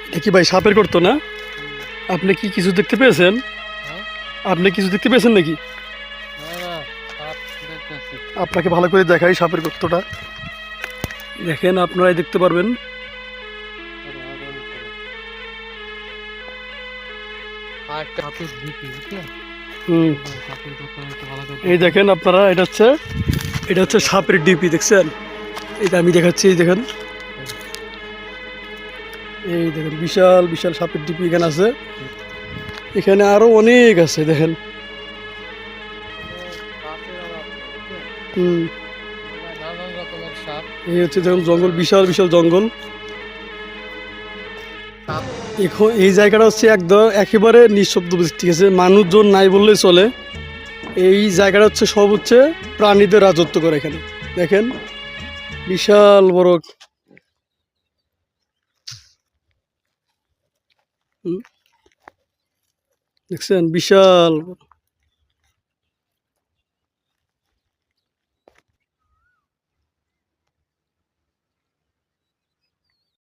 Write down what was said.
এটা কি ভাই সাপের করতো না? আপনি কি কিছু দেখতে পেয়েছেন? হ্যাঁ? আপনি কিছু দেখতে পেয়েছেন নাকি? না, সাপ দেখতেছি। আপনাকে ভালো করে দেখাই সাপের গর্তটা। দেখেন, আপনারাই দেখতে পারবেন। আর একটা হাতের ঢিপি, বুঝলেন? হুম। সাপের কথা একটু ভালো করে এই দেখেন। দেখেন আপনারা, এটা হচ্ছে সাপের ডিপি, দেখছেন? এটা আমি দেখাচ্ছি, এই দেখেন। এই দেখেন, বিশাল বিশাল সাপের ডিপি এখানে আছে। এখানে আরো অনেক আছে, দেখেন। সাপের আবার, বুঝলেন? হুম। নানান রকমের সাপ। এই হচ্ছে দেখুন জঙ্গল, বিশাল বিশাল জঙ্গল। সাপ এখন এই জায়গাটা হচ্ছে একদম একেবারে নিঃশব্দ, ঠিক আছে, মানুষজন নাই বললেই চলে। এই জায়গাটা হচ্ছে সব হচ্ছে প্রাণীদের রাজত্ব করে এখানে। দেখেন, বিশাল বড়। হুম, দেখছেন, বিশাল বড়।